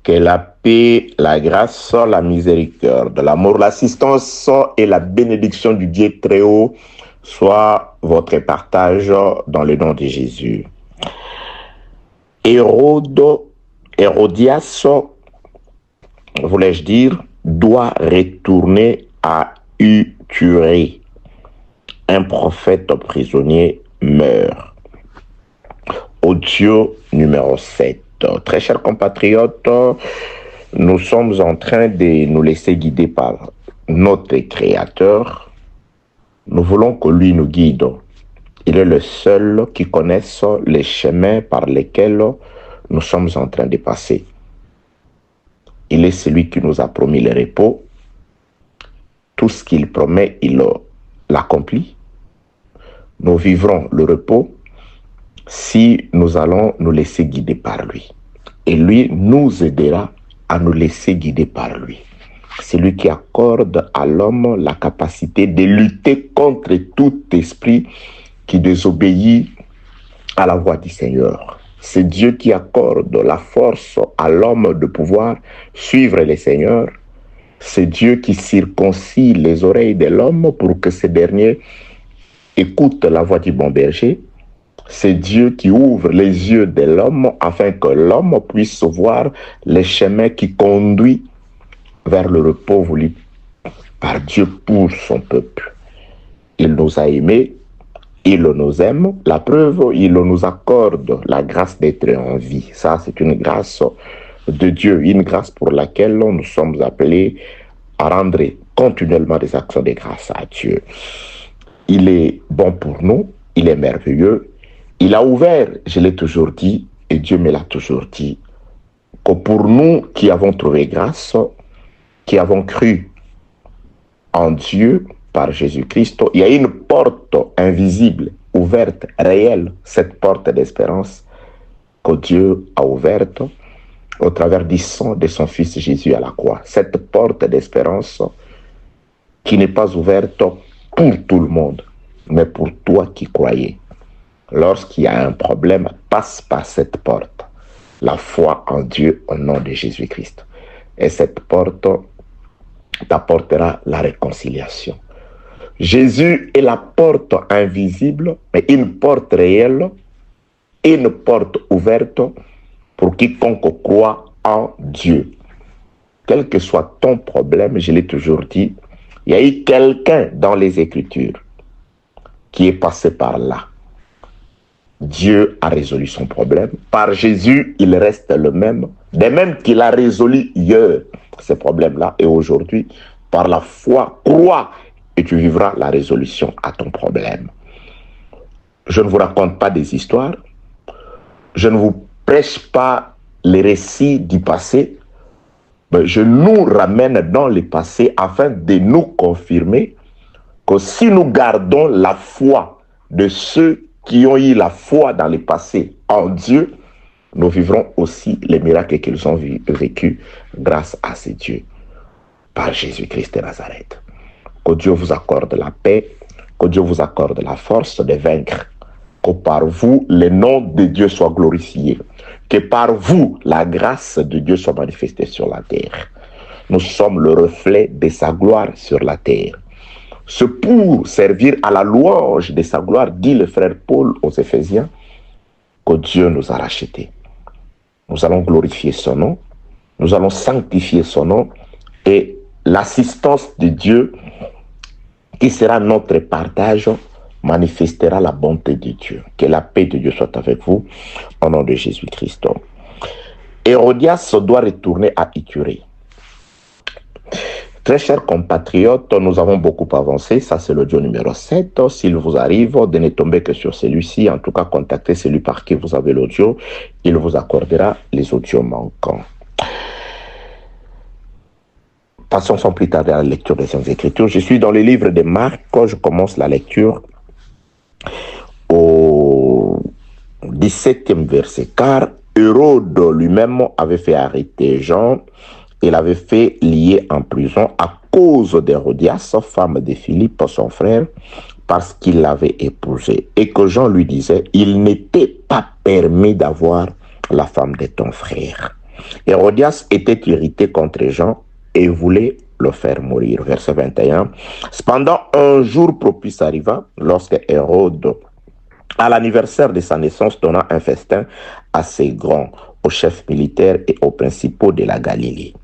Que la paix, la grâce, la miséricorde, l'amour, l'assistance et la bénédiction du Dieu très haut soient votre partage dans le nom de Jésus. Hérodias, voulais-je dire, doit retourner à Uturée. Un prophète prisonnier meurt. Audio numéro 7. Très chers compatriotes, nous sommes en train de nous laisser guider par notre Créateur. Nous voulons que lui nous guide. Il est le seul qui connaisse les chemins par lesquels nous sommes en train de passer. Il est celui qui nous a promis le repos. Tout ce qu'il promet, il l'accomplit. Nous vivrons le repos si nous allons nous laisser guider par lui. Et lui nous aidera à nous laisser guider par lui. C'est lui qui accorde à l'homme la capacité de lutter contre tout esprit qui désobéit à la voix du Seigneur. C'est Dieu qui accorde la force à l'homme de pouvoir suivre le Seigneur. C'est Dieu qui circoncit les oreilles de l'homme pour que ce dernier écoute la voix du bon berger. C'est Dieu qui ouvre les yeux de l'homme afin que l'homme puisse voir les chemins qui conduisent vers le repos voulu par Dieu pour son peuple. Il nous a aimés, il nous aime. La preuve, il nous accorde la grâce d'être en vie. Ça, c'est une grâce de Dieu, une grâce pour laquelle nous sommes appelés à rendre continuellement des actions de grâce à Dieu. Il est bon pour nous, il est merveilleux. Il a ouvert, je l'ai toujours dit, et Dieu me l'a toujours dit, que pour nous qui avons trouvé grâce, qui avons cru en Dieu par Jésus-Christ, il y a une porte invisible, ouverte, réelle, cette porte d'espérance que Dieu a ouverte au travers du sang de son Fils Jésus à la croix. Cette porte d'espérance qui n'est pas ouverte pour tout le monde, mais pour toi qui croyais. Lorsqu'il y a un problème, passe par cette porte. La foi en Dieu au nom de Jésus-Christ. Et cette porte t'apportera la réconciliation. Jésus est la porte invisible, mais une porte réelle, une porte ouverte pour quiconque croit en Dieu. Quel que soit ton problème, je l'ai toujours dit, il y a eu quelqu'un dans les Écritures qui est passé par là. Dieu a résolu son problème. Par Jésus, il reste le même. De même qu'il a résolu hier ces problèmes-là. Et aujourd'hui, par la foi, crois et tu vivras la résolution à ton problème. Je ne vous raconte pas des histoires. Je ne vous prêche pas les récits du passé. Mais je nous ramène dans le passé afin de nous confirmer que si nous gardons la foi de ceux qui ont eu la foi dans le passé en Dieu, nous vivrons aussi les miracles qu'ils ont vécus grâce à ces dieux, par Jésus-Christ de Nazareth. Que Dieu vous accorde la paix, que Dieu vous accorde la force de vaincre, que par vous, le nom de Dieu soit glorifié, que par vous, la grâce de Dieu soit manifestée sur la terre. Nous sommes le reflet de sa gloire sur la terre. C'est pour servir à la louange de sa gloire, dit le frère Paul aux Éphésiens, que Dieu nous a rachetés. Nous allons glorifier son nom, nous allons sanctifier son nom, et l'assistance de Dieu, qui sera notre partage, manifestera la bonté de Dieu. Que la paix de Dieu soit avec vous, au nom de Jésus-Christ. Hérodias doit retourner à Iturée. Très chers compatriotes, nous avons beaucoup avancé. Ça, c'est l'audio numéro 7. S'il vous arrive de ne tomber que sur celui-ci, en tout cas, contactez celui par qui vous avez l'audio. Il vous accordera les audios manquants. Passons sans plus tarder à la lecture des Saintes Écritures. Je suis dans le livre de Marc. Je commence la lecture au 17e verset. Car Hérode lui-même avait fait arrêter Jean. Il l'avait fait lier en prison à cause d'Hérodias, femme de Philippe, son frère, parce qu'il l'avait épousée. Et que Jean lui disait, il n'était pas permis d'avoir la femme de ton frère. Hérodias était irrité contre Jean et voulait le faire mourir. Verset 21. Cependant, un jour propice arriva, lorsque Hérode, à l'anniversaire de sa naissance, donna un festin assez grand aux chefs militaires et aux principaux de la Galilée.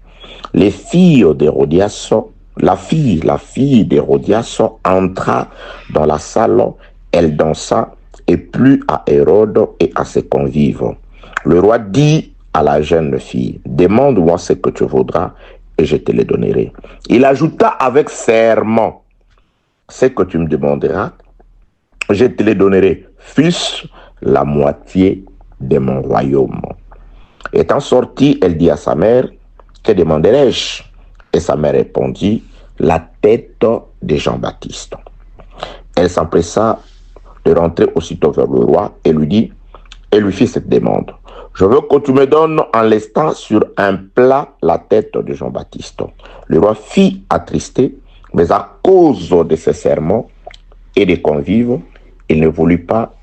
Les filles d'Hérodias, la fille d'Hérodias entra dans la salle, elle dansa et plut à Hérode et à ses convives. Le roi dit à la jeune fille, demande-moi ce que tu voudras et je te le donnerai. Il ajouta avec serment, ce que tu me demanderas, je te le donnerai, fût-ce la moitié de mon royaume. Étant sortie, elle dit à sa mère, que demanderai-je? Et sa mère répondit, la tête de Jean-Baptiste. Elle s'empressa de rentrer aussitôt vers le roi et lui fit cette demande. Je veux que tu me donnes en lestant sur un plat la tête de Jean-Baptiste. Le roi fit attrister, mais à cause de ses serments et des convives, il ne voulut pas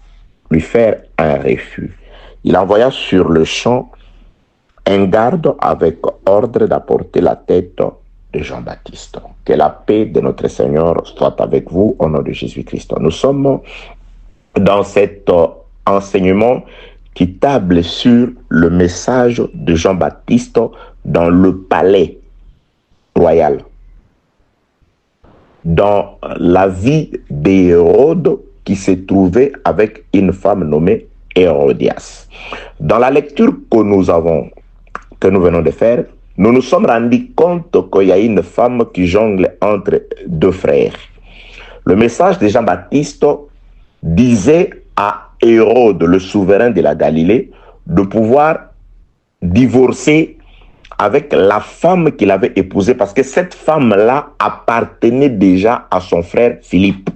lui faire un refus. Il envoya sur le champ un garde avec ordre d'apporter la tête de Jean-Baptiste. Que la paix de notre Seigneur soit avec vous au nom de Jésus-Christ. Nous sommes dans cet enseignement qui table sur le message de Jean-Baptiste dans le palais royal, dans la vie d'Hérode qui se trouvait avec une femme nommée Hérodias. Dans la lecture que nous venons de faire, nous nous sommes rendus compte qu'il y a une femme qui jongle entre deux frères. Le message de Jean-Baptiste disait à Hérode, le souverain de la Galilée, de pouvoir divorcer avec la femme qu'il avait épousée, parce que cette femme-là appartenait déjà à son frère Philippe.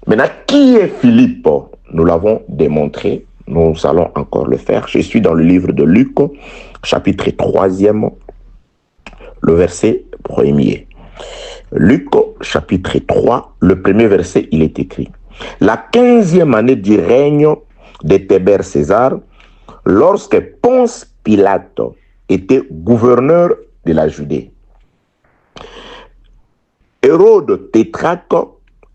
Maintenant, qui est Philippe? Nous l'avons démontré, nous allons encore le faire. Je suis dans le livre de Luc, chapitre 3e, le verset 1er. Luc, chapitre 3, le premier verset, il est écrit. La 15e année du règne de Tibère César, lorsque Ponce Pilate était gouverneur de la Judée, Hérode tétrarque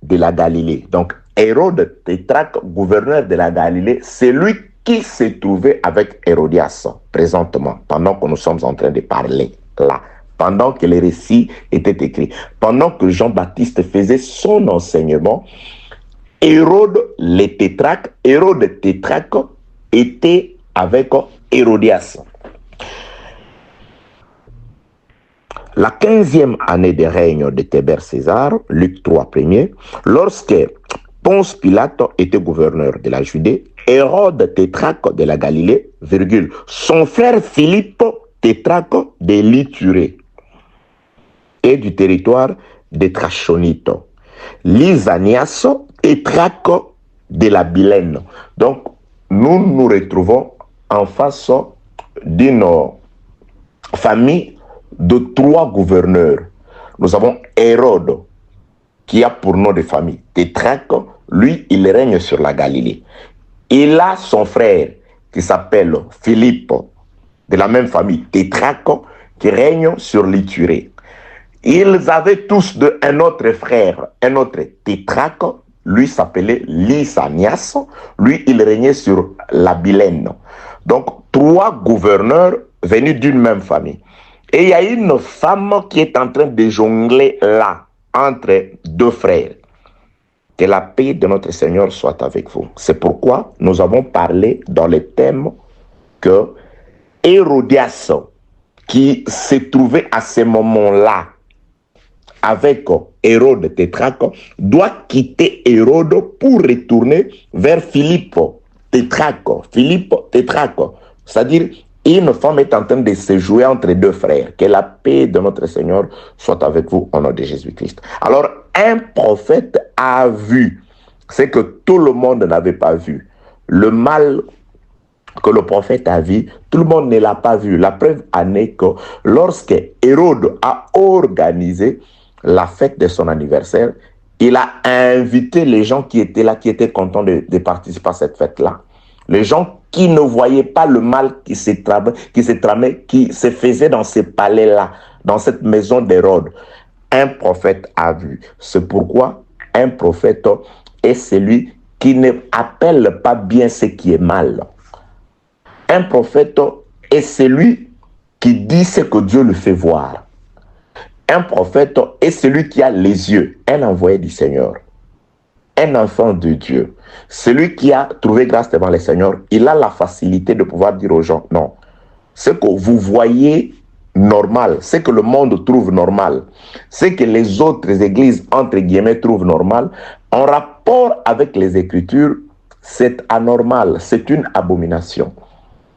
de la Galilée, donc Hérode tétrarque, gouverneur de la Galilée, c'est lui qui se trouvait avec Hérodias présentement, pendant que nous sommes en train de parler là, pendant que les récits étaient écrits, pendant que Jean-Baptiste faisait son enseignement. Hérode tétrarque était avec Hérodias. La 15e année de règne de Tibère César, Luc 3 1er, lorsque Ponce Pilate était gouverneur de la Judée, Hérode tétrarque de la Galilée, son frère Philippe tétrarque de l'Iturée et du territoire des Trachonites, Lysanias tétrarque de la Bilène. Donc, nous nous retrouvons en face d'une famille de 3 gouverneurs. Nous avons Hérode, qui a pour nom de famille tétrarque. Lui, il règne sur la Galilée. Il a son frère qui s'appelle Philippe, de la même famille, tétrarque, qui règne sur l'Iturée. Ils avaient tous un autre frère, un autre tétrarque. Lui s'appelait Lysanias. Lui, il régnait sur la Bilène. Donc, 3 gouverneurs venus d'une même famille. Et il y a une femme qui est en train de jongler là, entre 2 frères. Que la paix de notre Seigneur soit avec vous. C'est pourquoi nous avons parlé dans le thème que Hérodias, qui se trouvait à ce moment-là avec Hérode tétrarque, doit quitter Hérode pour retourner vers Philippe tétrarque. Philippe tétrarque, c'est-à-dire une femme est en train de se jouer entre 2 frères. Que la paix de notre Seigneur soit avec vous au nom de Jésus-Christ. Alors, un prophète a vu ce que tout le monde n'avait pas vu. Le mal que le prophète a vu, tout le monde ne l'a pas vu. La preuve en est que lorsque Hérode a organisé la fête de son anniversaire, il a invité les gens qui étaient là, qui étaient contents de participer à cette fête-là. Les gens qui ne voyaient pas le mal qui se tramait, qui se faisait dans ces palais-là, dans cette maison d'Hérode. Un prophète a vu. C'est pourquoi un prophète est celui qui ne appelle pas bien ce qui est mal. Un prophète est celui qui dit ce que Dieu le fait voir. Un prophète est celui qui a les yeux, un envoyé du Seigneur, un enfant de Dieu. Celui qui a trouvé grâce devant le Seigneur, il a la facilité de pouvoir dire aux gens, non, ce que vous voyez normal, ce que le monde trouve normal, ce que les autres églises, entre guillemets, trouvent normal, en rapport avec les Écritures, c'est anormal, c'est une abomination.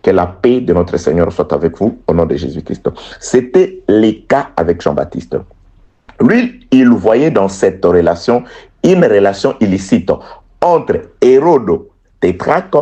Que la paix de notre Seigneur soit avec vous, au nom de Jésus-Christ. C'était le cas avec Jean-Baptiste. Lui, il voyait dans cette relation une relation illicite entre Hérode Tétrarque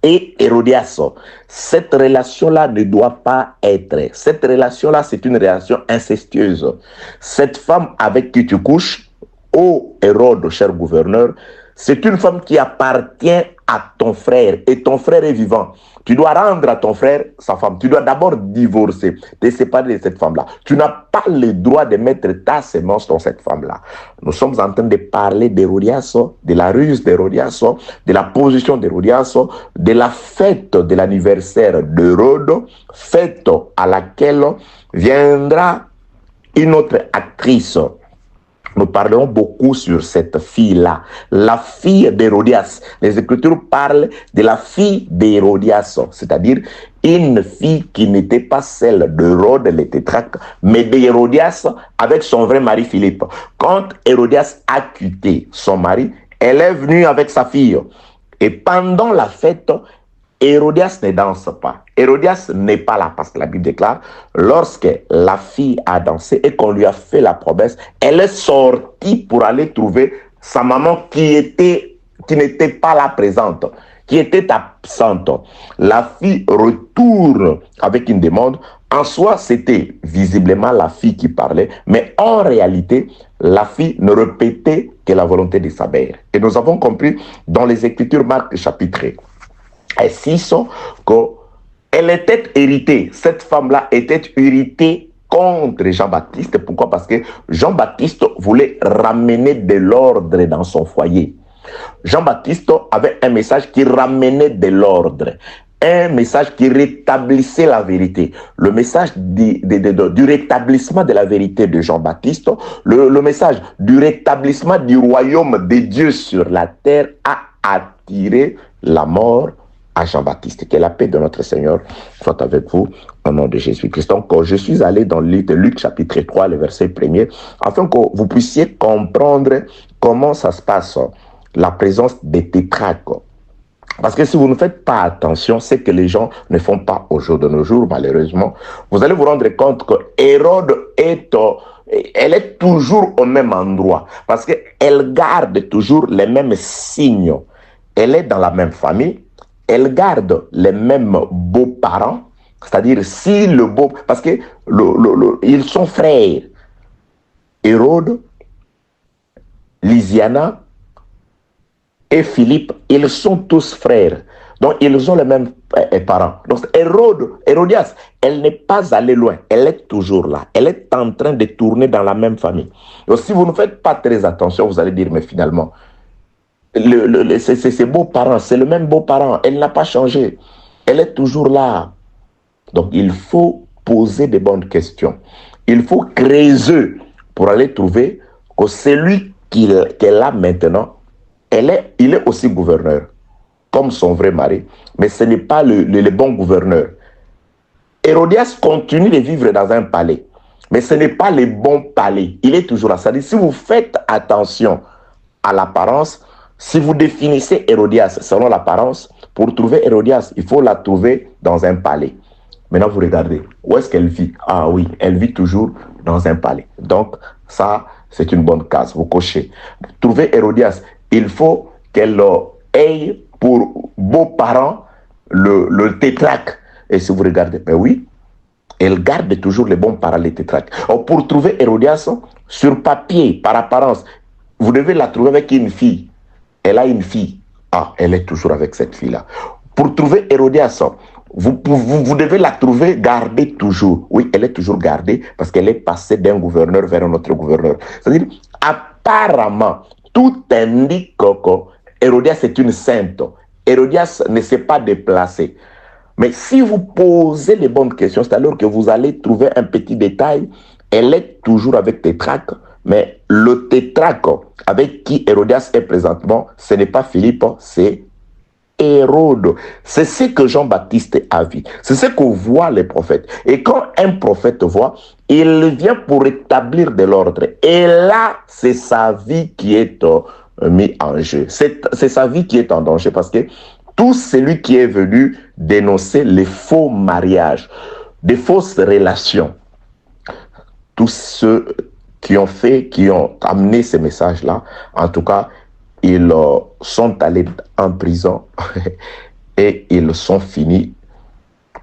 et Hérodias. Cette relation-là ne doit pas être. Cette relation-là, c'est une relation incestueuse. Cette femme avec qui tu couches, ô Hérode, cher gouverneur, c'est une femme qui appartient à ton frère et ton frère est vivant. Tu dois rendre à ton frère sa femme. Tu dois d'abord divorcer, te séparer de cette femme-là. Tu n'as pas le droit de mettre ta sémence dans cette femme-là. Nous sommes en train de parler d'Hérodias, de la ruse d'Hérodias, de la position d'Hérodias, de la fête de l'anniversaire d'Hérode, fête à laquelle viendra une autre actrice. Nous parlerons beaucoup sur cette fille-là, la fille d'Hérodias. Les Écritures parlent de la fille d'Hérodias, c'est-à-dire une fille qui n'était pas celle d'Hérode le Tétrarque, mais d'Hérodias avec son vrai mari Philippe. Quand Hérodias a quitté son mari, elle est venue avec sa fille. Et pendant la fête, Hérodias ne danse pas. Hérodias n'est pas là parce que la Bible déclare, lorsque la fille a dansé et qu'on lui a fait la promesse, elle est sortie pour aller trouver sa maman qui n'était pas là présente, qui était absente. La fille retourne avec une demande. En soi, c'était visiblement la fille qui parlait, mais en réalité, la fille ne répétait que la volonté de sa mère. Et nous avons compris dans les Écritures, Marc chapitre 6, qu'elle était héritée. Cette femme-là était héritée contre Jean-Baptiste. Pourquoi? Parce que Jean-Baptiste voulait ramener de l'ordre dans son foyer. Jean-Baptiste avait un message qui ramenait de l'ordre, un message qui rétablissait la vérité. Le message du rétablissement de la vérité de Jean-Baptiste, le message du rétablissement du royaume de Dieu sur la terre a attiré la mort à Jean-Baptiste. Que la paix de notre Seigneur soit avec vous au nom de Jésus-Christ. Donc, je suis allé dans le livre de Luc chapitre 3, le verset 1er, afin que vous puissiez comprendre comment ça se passe, la présence des tétrarques. Parce que si vous ne faites pas attention, c'est que les gens ne font pas au jour de nos jours, malheureusement, vous allez vous rendre compte que Hérode elle est toujours au même endroit, parce qu'elle garde toujours les mêmes signes. Elle est dans la même famille, elle garde les mêmes beaux-parents, c'est-à-dire si le beau... Parce que ils sont frères. Hérode, Lysiana et Philippe, ils sont tous frères. Donc, ils ont les mêmes parents. Donc, Hérodias, elle n'est pas allée loin. Elle est toujours là. Elle est en train de tourner dans la même famille. Donc, si vous ne faites pas très attention, vous allez dire, mais finalement, ses beaux-parents, c'est le même beau-parent. Elle n'a pas changé. Elle est toujours là. Donc, il faut poser des bonnes questions. Il faut creuser pour aller trouver que celui qu'elle a maintenant, il est aussi gouverneur, comme son vrai mari, mais ce n'est pas le bon gouverneur. Hérodias continue de vivre dans un palais, mais ce n'est pas le bon palais. Il est toujours là. C'est-à-dire, si vous faites attention à l'apparence, si vous définissez Hérodias selon l'apparence, pour trouver Hérodias, il faut la trouver dans un palais. Maintenant, vous regardez, où est-ce qu'elle vit? Ah oui, elle vit toujours dans un palais. Donc, ça, c'est une bonne case, vous cochez. Trouver Hérodias, il faut qu'elle ait pour beaux-parents le tétrarque. Et si vous regardez, ben oui, elle garde toujours les bons parents, les tétrarques. Alors, pour trouver Hérodias, sur papier, par apparence, vous devez la trouver avec une fille. Elle a une fille. Ah, elle est toujours avec cette fille-là. Pour trouver Hérodias, vous devez la trouver gardée toujours. Oui, elle est toujours gardée parce qu'elle est passée d'un gouverneur vers un autre gouverneur. C'est-à-dire, apparemment, tout indique que Hérodias est une sainte. Hérodias ne s'est pas déplacée. Mais si vous posez les bonnes questions, c'est alors que vous allez trouver un petit détail. Elle est toujours avec Tétraque, mais le Tétraque avec qui Hérodias est présentement, ce n'est pas Philippe, c'est Hérode. C'est ce que Jean-Baptiste a vu. C'est ce que voient les prophètes. Et quand un prophète voit, il vient pour établir de l'ordre. Et là, c'est sa vie qui est mise en jeu. C'est sa vie qui est en danger parce que tout celui qui est venu dénoncer les faux mariages, des fausses relations, tous ceux qui ont amené ces messages-là, en tout cas, ils sont allés en prison et ils sont finis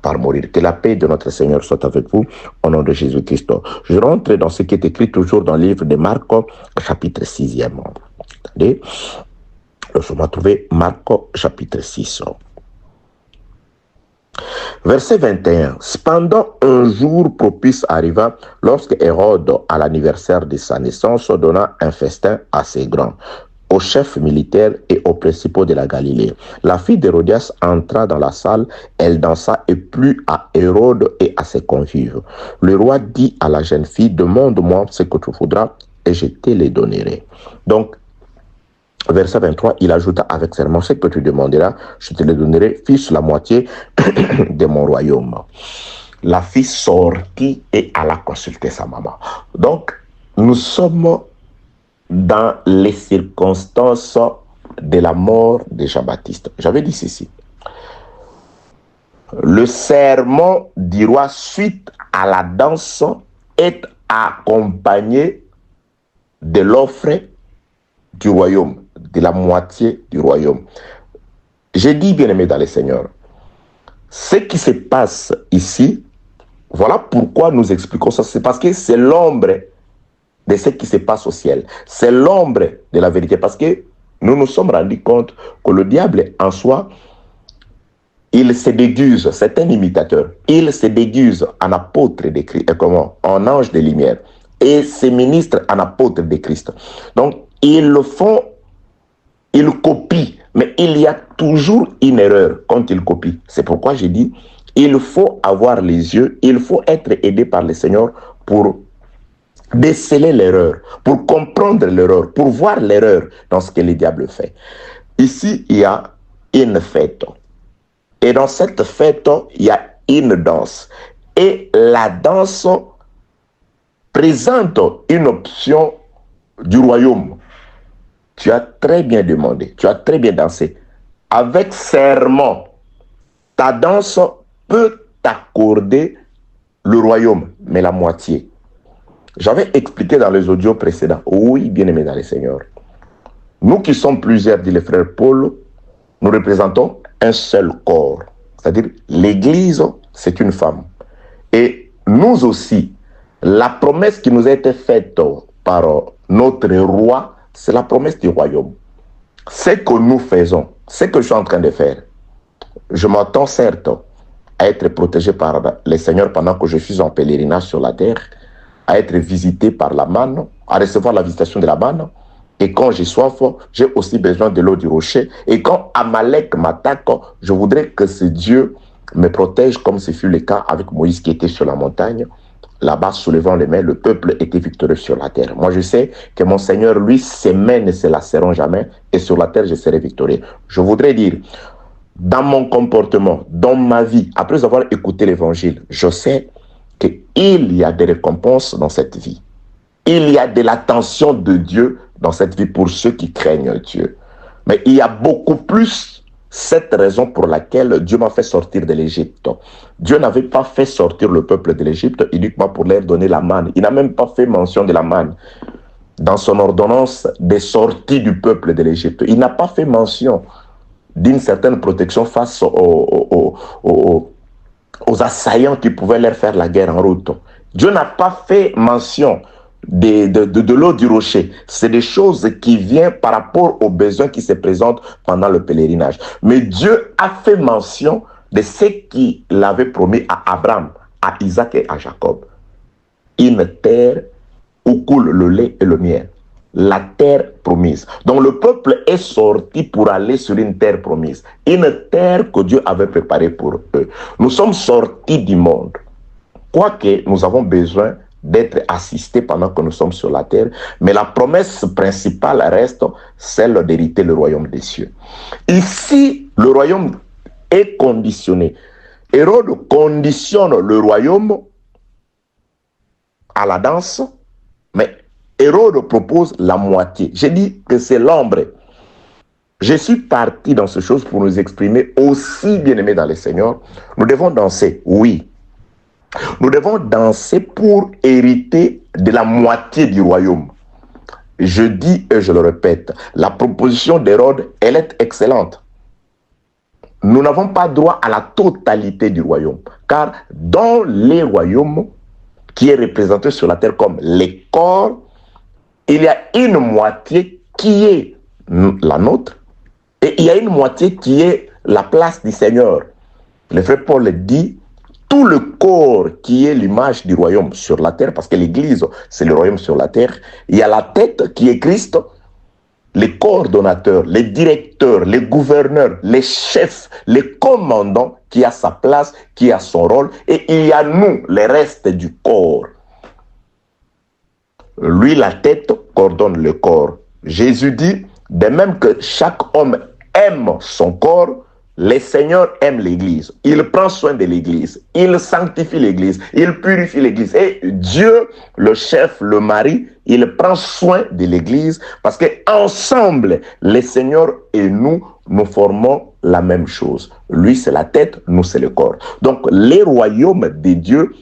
par mourir. Que la paix de notre Seigneur soit avec vous, au nom de Jésus-Christ. Je rentre dans ce qui est écrit toujours dans le livre de Marc, chapitre 6e. Attendez, je vais trouver Marc, chapitre 6. Verset 21. Cependant, un jour propice arriva lorsque Hérode, à l'anniversaire de sa naissance, donna un festin assez grand aux chefs militaires et aux principaux de la Galilée. La fille d'Hérodias entra dans la salle, elle dansa et plut à Hérode et à ses convives. Le roi dit à la jeune fille, demande-moi ce que tu voudras et je te les donnerai. Donc, verset 23, il ajouta avec serment, ce que tu demanderas, je te le donnerai, fils la moitié de mon royaume. La fille sortit et alla consulter sa maman. Donc, nous sommes dans les circonstances de la mort de Jean-Baptiste. J'avais dit ceci. Le serment du roi suite à la danse est accompagné de l'offre du royaume, de la moitié du royaume. J'ai dit, bien-aimé dans le Seigneur, ce qui se passe ici, voilà pourquoi nous expliquons ça. C'est parce que c'est l'ombre de ce qui se passe au ciel. C'est l'ombre de la vérité. Parce que nous nous sommes rendus compte que le diable, en soi, il se déguise, c'est un imitateur. Il se déguise en apôtre de Christ, en ange de lumière. Et ses ministres en apôtre de Christ. Donc, ils le font, ils copient. Mais il y a toujours une erreur quand ils copient. C'est pourquoi j'ai dit, il faut avoir les yeux, il faut être aidé par le Seigneur pour déceler l'erreur, pour comprendre l'erreur, pour voir l'erreur dans ce que le diable fait. Ici, il y a une fête. Et dans cette fête, il y a une danse. Et la danse présente une option du royaume. Tu as très bien demandé, tu as très bien dansé. Avec serment, ta danse peut t'accorder le royaume, mais la moitié. J'avais expliqué dans les audios précédents. Oui, bien-aimés dans le Seigneur. Nous qui sommes plusieurs, dit le frère Paul, nous représentons un seul corps. C'est-à-dire, l'Église, c'est une femme. Et nous aussi, la promesse qui nous a été faite par notre roi, c'est la promesse du royaume. Ce que nous faisons, ce que je suis en train de faire, je m'attends certes à être protégé par le Seigneur pendant que je suis en pèlerinage sur la terre, à être visité par la manne, à recevoir la visitation de la manne. Et quand j'ai soif, j'ai aussi besoin de l'eau du rocher. Et quand Amalek m'attaque, je voudrais que ce Dieu me protège comme ce fut le cas avec Moïse qui était sur la montagne. Là-bas, soulevant les mains, le peuple était victorieux sur la terre. Moi, je sais que mon Seigneur, lui, ses mains ne se lasseront jamais. Et sur la terre, je serai victorieux. Je voudrais dire, dans mon comportement, dans ma vie, après avoir écouté l'évangile, je sais qu'il y a des récompenses dans cette vie. Il y a de l'attention de Dieu dans cette vie pour ceux qui craignent Dieu. Mais il y a beaucoup plus cette raison pour laquelle Dieu m'a fait sortir de l'Égypte. Dieu n'avait pas fait sortir le peuple de l'Égypte uniquement pour leur donner la manne. Il n'a même pas fait mention de la manne dans son ordonnance des sorties du peuple de l'Égypte. Il n'a pas fait mention d'une certaine protection face aux assaillants qui pouvaient leur faire la guerre en route. Dieu n'a pas fait mention de l'eau du rocher. C'est des choses qui viennent par rapport aux besoins qui se présentent pendant le pèlerinage. Mais Dieu a fait mention de ce qu'il avait promis à Abraham, à Isaac et à Jacob. Une terre où coule le lait et le miel. La terre promise. Donc le peuple est sorti pour aller sur une terre promise. Une terre que Dieu avait préparée pour eux. Nous sommes sortis du monde. Quoique nous avons besoin d'être assistés pendant que nous sommes sur la terre, mais la promesse principale reste celle d'hériter le royaume des cieux. Ici, le royaume est conditionné. Hérode conditionne le royaume à la danse, mais Hérode propose la moitié. J'ai dit que c'est l'ombre. Je suis parti dans ces choses pour nous exprimer aussi bien-aimés dans le Seigneur. Nous devons danser, oui. Nous devons danser pour hériter de la moitié du royaume. Je dis et je le répète, la proposition d'Hérode, elle est excellente. Nous n'avons pas droit à la totalité du royaume, car dans les royaumes qui est représenté sur la terre comme les corps, il y a une moitié qui est la nôtre et il y a une moitié qui est la place du Seigneur. Le frère Paul dit, tout le corps qui est l'image du royaume sur la terre, parce que l'Église, c'est le royaume sur la terre, il y a la tête qui est Christ, les coordonnateurs, les directeurs, les gouverneurs, les chefs, les commandants qui a sa place, qui a son rôle, et il y a nous, les restes du corps. Lui, la tête, coordonne le corps. Jésus dit, de même que chaque homme aime son corps, le Seigneur aime l'Église. Il prend soin de l'Église. Il sanctifie l'Église. Il purifie l'Église. Et Dieu, le chef, le mari, il prend soin de l'Église parce qu'ensemble, le Seigneur et nous, nous formons la même chose. Lui, c'est la tête, nous, c'est le corps. Donc, les royaumes de Dieu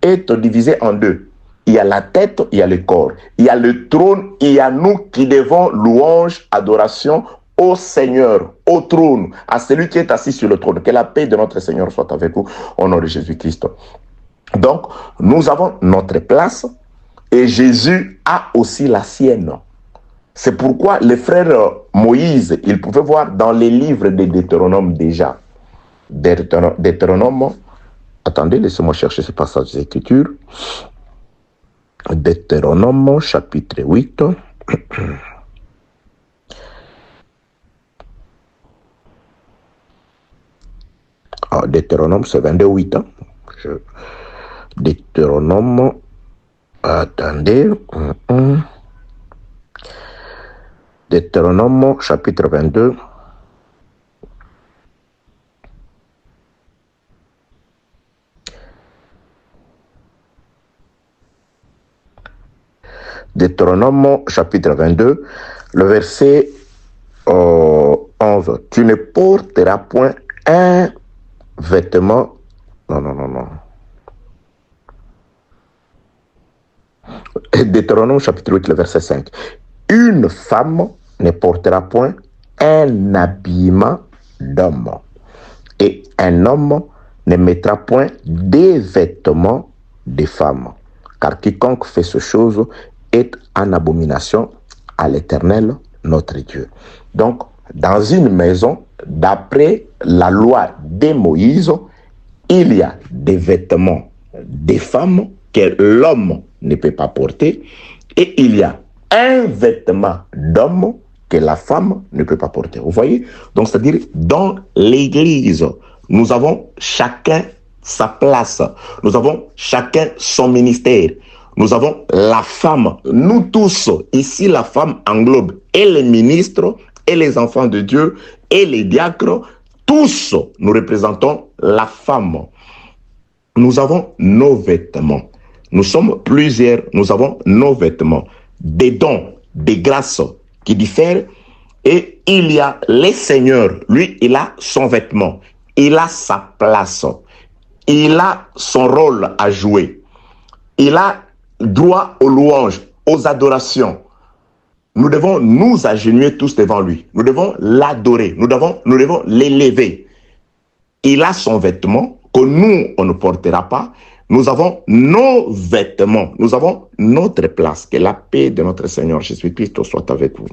est divisé en deux. Il y a la tête, il y a le corps. Il y a le trône, il y a nous qui devons louange, adoration au Seigneur, au trône, à celui qui est assis sur le trône. Que la paix de notre Seigneur soit avec vous, au nom de Jésus-Christ. Donc, nous avons notre place et Jésus a aussi la sienne. C'est pourquoi les frères Moïse, ils pouvaient voir dans les livres de Deutéronome déjà. Deutéronome, attendez, laissez-moi chercher ce passage d'écriture. Deutéronome, chapitre 8. Deutéronome, c'est 22, 8. Hein? Deutéronome, attendez. Deutéronome, chapitre 22. Deutéronome, chapitre 22, le verset 11. Tu ne porteras point un vêtement. Non. Deutéronome chapitre 8, le verset 5. Une femme ne portera point un habillement d'homme. Et un homme ne mettra point des vêtements de femme. Car quiconque fait ces choses est en abomination à l'Éternel, notre Dieu. Donc, dans une maison, d'après la loi de Moïse, il y a des vêtements des femmes que l'homme ne peut pas porter et il y a un vêtement d'homme que la femme ne peut pas porter. Vous voyez? Donc, c'est-à-dire, dans l'Église, nous avons chacun sa place. Nous avons chacun son ministère. Nous avons la femme. Nous tous, ici, la femme englobe et les ministres, et les enfants de Dieu, et les diacres. Tous, nous représentons la femme. Nous avons nos vêtements. Nous sommes plusieurs, nous avons nos vêtements. Des dons, des grâces qui diffèrent. Et il y a le Seigneur. Lui, il a son vêtement. Il a sa place. Il a son rôle à jouer. Il a droit aux louanges, aux adorations. Nous devons nous agenouiller tous devant lui. Nous devons l'adorer. Nous devons l'élever. Il a son vêtement que nous, on ne portera pas, Nous avons nos vêtements. Nous avons notre place. Que la paix de notre Seigneur Jésus-Christ soit avec vous.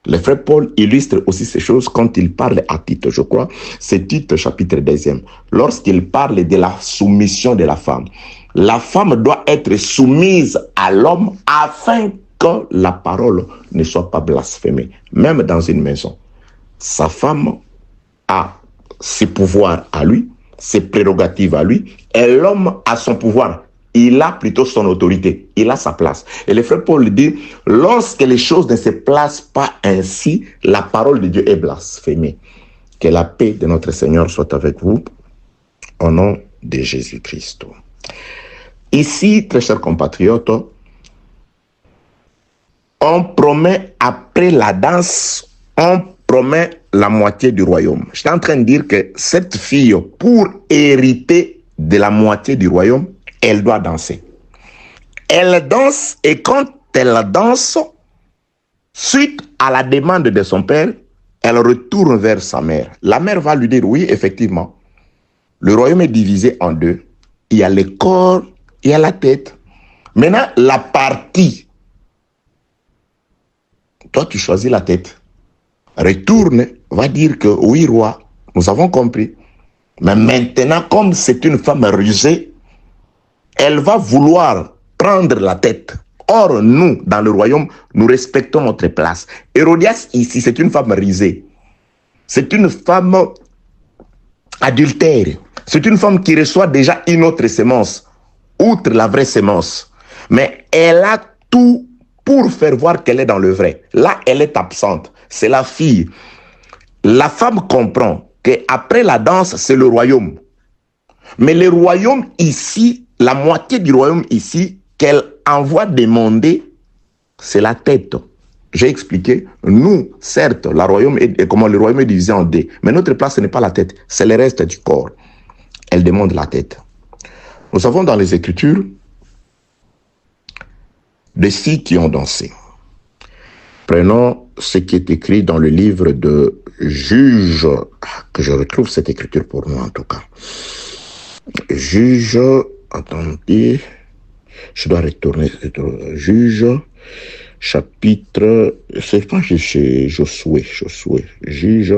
Le frère Paul illustre aussi ces choses quand il parle à Tite, je crois. C'est Tite, chapitre 2. Lorsqu'il parle de la soumission de la femme. La femme doit être soumise à l'homme afin que la parole ne soit pas blasphémée. Même dans une maison. Sa femme a ses pouvoirs à lui, ses prérogatives à lui, et l'homme a son pouvoir. Il a plutôt son autorité, il a sa place. Et le frère Paul dit, lorsque les choses ne se placent pas ainsi, la parole de Dieu est blasphémée. Que la paix de notre Seigneur soit avec vous, au nom de Jésus-Christ. Ici, très chers compatriotes, on promet après la danse, on promet la moitié du royaume. J'étais en train de dire que cette fille, pour hériter de la moitié du royaume, elle doit danser. Elle danse et quand elle danse, suite à la demande de son père, elle retourne vers sa mère. La mère va lui dire, oui, effectivement, le royaume est divisé en deux. Il y a le corps, il y a la tête. Maintenant, la partie, toi tu choisis la tête. Retourne, va dire que oui, roi, nous avons compris. Mais maintenant, comme c'est une femme rusée, elle va vouloir prendre la tête. Or, nous, dans le royaume, nous respectons notre place. Hérodias, ici, c'est une femme rusée. C'est une femme adultère. C'est une femme qui reçoit déjà une autre sémence, outre la vraie sémence. Mais elle a tout pour faire voir qu'elle est dans le vrai. Là, elle est absente. C'est la fille. La femme comprend qu'après la danse, c'est le royaume. Mais le royaume ici, la moitié du royaume ici, qu'elle envoie demander, c'est la tête. J'ai expliqué, nous, certes, le royaume est divisé en deux, mais notre place, ce n'est pas la tête, c'est le reste du corps. Elle demande la tête. Nous avons dans les Écritures des filles qui ont dansé. Prenons ce qui est écrit dans le livre de Juges, que je retrouve cette écriture pour nous en tout cas. Juges, attendez, je dois retourner. Juges, chapitre, c'est pas chez Josué, Juges,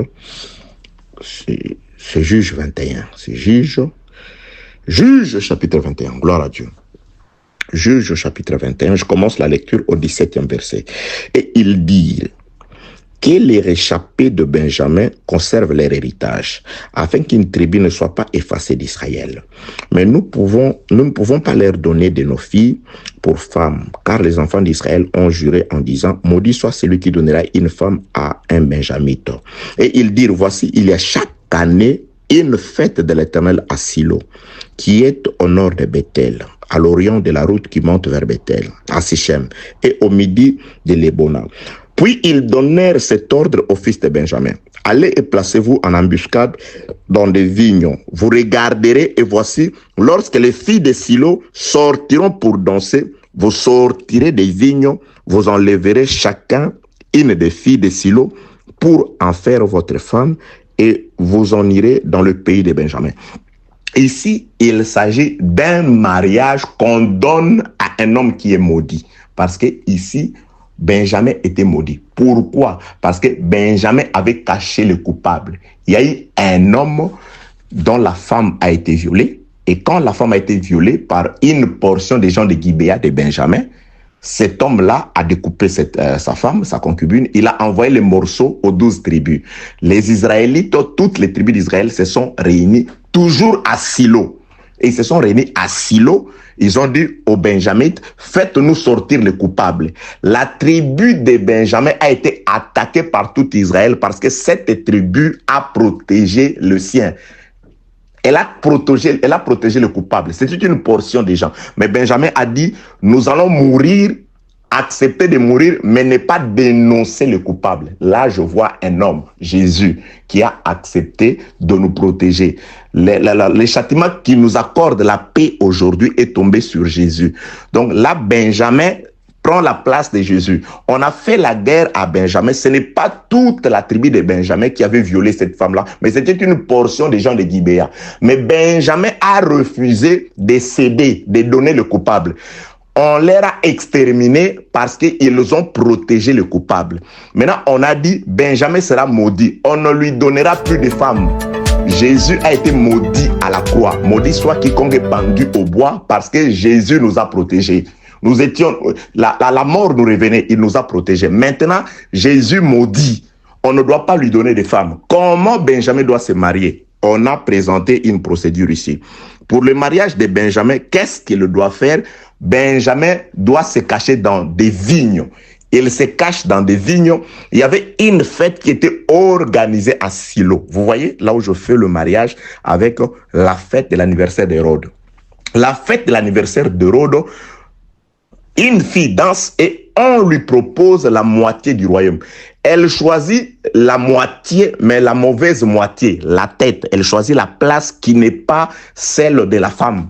c'est Juges 21, c'est Juges, chapitre 21, gloire à Dieu. Juges chapitre 21, je commence la lecture au 17e verset. Et il dit que les réchappés de Benjamin conservent leur héritage, afin qu'une tribu ne soit pas effacée d'Israël. Mais nous ne pouvons pas leur donner de nos filles pour femmes, car les enfants d'Israël ont juré en disant, maudit soit celui qui donnera une femme à un Benjamite. Et ils dirent, voici, il y a chaque année une fête de l'Éternel à Silo, qui est au nord de Bethel, à l'orient de la route qui monte vers Bethel, à Sichem, et au midi de Lébona. Puis ils donnèrent cet ordre au fils de Benjamin. Allez et placez-vous en embuscade dans des vignes. Vous regarderez et voici, lorsque les filles de Silo sortiront pour danser, vous sortirez des vignes, vous enlèverez chacun une des filles de Silo pour en faire votre femme et vous en irez dans le pays de Benjamin. Ici, il s'agit d'un mariage qu'on donne à un homme qui est maudit. Parce que ici, Benjamin était maudit. Pourquoi? Parce que Benjamin avait caché le coupable. Il y a eu un homme dont la femme a été violée. Et quand la femme a été violée par une portion des gens de Gibéa de Benjamin, cet homme-là a découpé sa femme, sa concubine. Il a envoyé les morceaux aux 12 tribus. Les Israélites, toutes les tribus d'Israël se sont réunies toujours à Silo. Et ils se sont réunis à Silo. Ils ont dit aux Benjamites, faites-nous sortir les coupables. La tribu de Benjamin a été attaquée par tout Israël parce que cette tribu a protégé le sien. Elle a protégé le coupable. C'était une portion des gens. Mais Benjamin a dit, nous allons mourir, accepter de mourir, mais ne pas dénoncer le coupable. Là, je vois un homme, Jésus, qui a accepté de nous protéger. Le châtiment qui nous accorde la paix aujourd'hui est tombé sur Jésus. Donc là, Benjamin prend la place de Jésus. On a fait la guerre à Benjamin. Ce n'est pas toute la tribu de Benjamin qui avait violé cette femme-là, mais c'était une portion des gens de Gibéa. Mais Benjamin a refusé de céder, de donner le coupable. On les a exterminés parce qu'ils ont protégé le coupable. Maintenant, on a dit, Benjamin sera maudit. On ne lui donnera plus de femmes. Jésus a été maudit à la croix. Maudit soit quiconque est pendu au bois parce que Jésus nous a protégés. Nous étions, la mort nous revenait, il nous a protégés. Maintenant, Jésus maudit. On ne doit pas lui donner de femmes. Comment Benjamin doit se marier? On a présenté une procédure ici. Pour le mariage de Benjamin, qu'est-ce qu'il doit faire? Benjamin doit se cacher dans des vignes. Il se cache dans des vignes. Il y avait une fête qui était organisée à Silo. Vous voyez, là où je fais le mariage avec la fête de l'anniversaire d'Hérode. La fête de l'anniversaire d'Hérode, une fille danse et on lui propose la moitié du royaume. Elle choisit la moitié, mais la mauvaise moitié, la tête. Elle choisit la place qui n'est pas celle de la femme.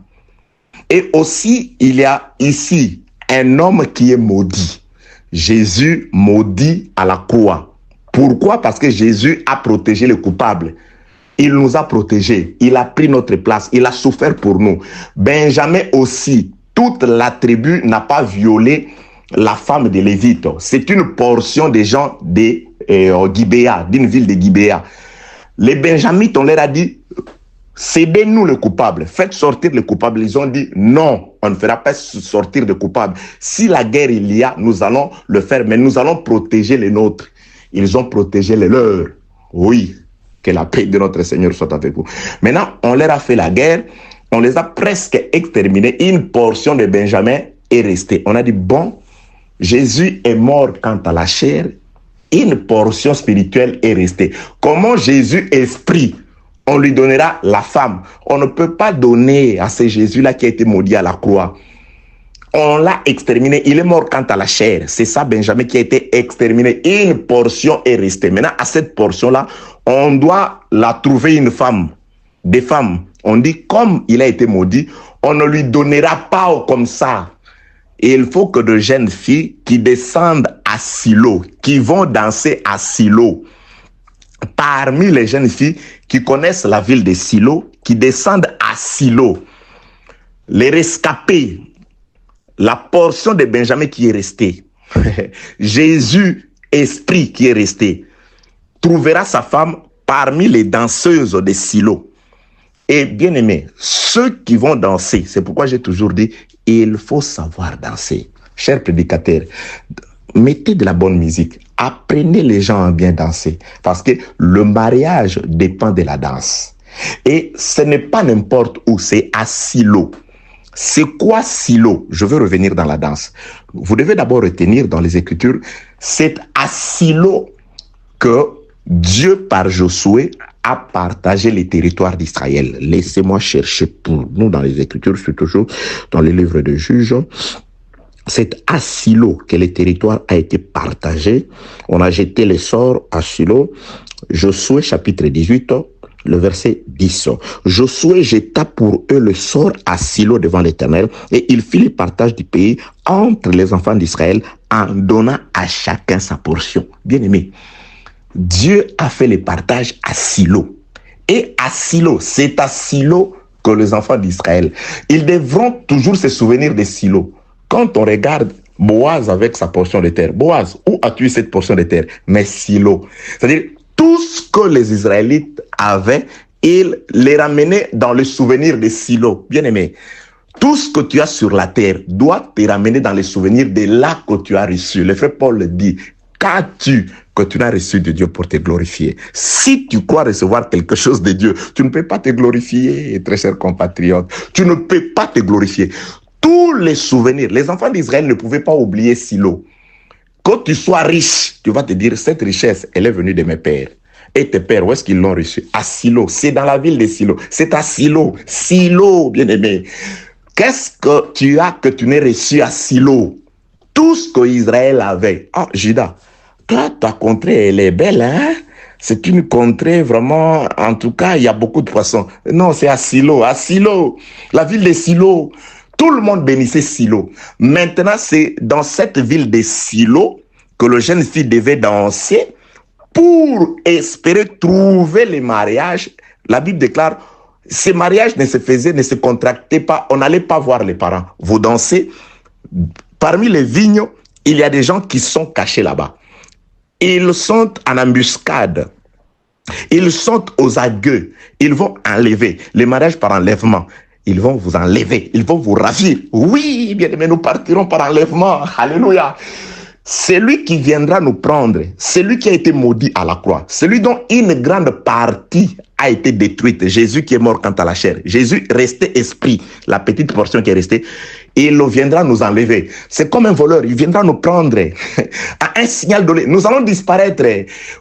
Et aussi, il y a ici un homme qui est maudit. Jésus maudit à la croix. Pourquoi? Parce que Jésus a protégé le coupable. Il nous a protégés. Il a pris notre place. Il a souffert pour nous. Benjamin aussi, toute la tribu n'a pas violé la femme de Lévite. C'est une portion des gens de Gibéa, d'une ville de Gibéa. Les Benjamites, on leur a dit, cédez-nous le coupable, faites sortir le coupable. Ils ont dit, non, on ne fera pas sortir de coupable. Si la guerre il y a, nous allons le faire, mais nous allons protéger les nôtres. Ils ont protégé les leurs. Oui, que la paix de notre Seigneur soit avec vous. Maintenant, on leur a fait la guerre, on les a presque exterminés. Une portion de Benjamin est restée. On a dit, bon, Jésus est mort quant à la chair, une portion spirituelle est restée. Comment Jésus esprit, on lui donnera la femme. On ne peut pas donner à ce Jésus-là qui a été maudit à la croix. On l'a exterminé. Il est mort quant à la chair. C'est ça, Benjamin, qui a été exterminé. Une portion est restée. Maintenant, à cette portion-là, on doit la trouver une femme. Des femmes. On dit, comme il a été maudit, on ne lui donnera pas comme ça. Et il faut que de jeunes filles qui descendent à Silo, qui vont danser à Silo, parmi les jeunes filles qui connaissent la ville de Silo, qui descendent à Silo, les rescapés, la portion de Benjamin qui est restée, Jésus, esprit qui est resté, trouvera sa femme parmi les danseuses de Silo. Et bien aimé, ceux qui vont danser, c'est pourquoi j'ai toujours dit, il faut savoir danser. Chers prédicateurs, mettez de la bonne musique, apprenez les gens à bien danser, parce que le mariage dépend de la danse. Et ce n'est pas n'importe où, c'est à Silo. C'est quoi Silo? Je veux revenir dans la danse. Vous devez d'abord retenir dans les Écritures, c'est à Silo que Dieu, par Josué, a partagé les territoires d'Israël. Laissez-moi chercher pour nous dans les Écritures, c'est toujours dans les livres de Juges. C'est à Silo que le territoire a été partagé. On a jeté les sorts à Silo. Josué chapitre 18, le verset 10. Josué jeta pour eux le sort à Silo devant l'Éternel et il fit le partage du pays entre les enfants d'Israël en donnant à chacun sa portion. Bien aimé, Dieu a fait le partage à Silo. Et à Silo, c'est à Silo que les enfants d'Israël, ils devront toujours se souvenir de Silo. Quand on regarde Boaz avec sa portion de terre, Boaz, où as-tu eu cette portion de terre? Mais Silo. C'est-à-dire, tout ce que les Israélites avaient, ils les ramenaient dans le souvenir de Silo. Bien aimé, tout ce que tu as sur la terre doit te ramener dans le souvenir de là que tu as reçu. Le frère Paul dit, qu'as-tu que tu n'as reçu de Dieu pour te glorifier? Si tu crois recevoir quelque chose de Dieu, tu ne peux pas te glorifier, très chers compatriotes. Tu ne peux pas te glorifier. Tous les souvenirs, les enfants d'Israël ne pouvaient pas oublier Silo. Quand tu sois riche, tu vas te dire, cette richesse, elle est venue de mes pères. Et tes pères, où est-ce qu'ils l'ont reçue? À Silo. C'est dans la ville de Silo. C'est à Silo. Silo, bien aimé. Qu'est-ce que tu as que tu n'as reçu à Silo? Tout ce que Israël avait. Ah, Judas, toi, ta contrée, elle est belle, hein? C'est une contrée vraiment, en tout cas, il y a beaucoup de poissons. Non, c'est à Silo, la ville de Silo. Tout le monde bénissait Silo. Maintenant, c'est dans cette ville de Silo que le jeune fille devait danser pour espérer trouver les mariages. La Bible déclare, ces mariages ne se faisaient, ne se contractaient pas. On n'allait pas voir les parents. Vous dansez. Parmi les vignes, il y a des gens qui sont cachés là-bas. Ils sont en embuscade. Ils sont aux aguets. Ils vont enlever. Les mariages par enlèvement. Ils vont vous enlever. Ils vont vous ravir. Oui, bien aimé, nous partirons par enlèvement. Alléluia. C'est lui qui viendra nous prendre. C'est lui qui a été maudit à la croix. Celui dont une grande partie a été détruite. Jésus qui est mort quant à la chair. Jésus restait esprit. La petite portion qui est restée. Il viendra nous enlever. C'est comme un voleur. Il viendra nous prendre. À un signal donné. Nous allons disparaître.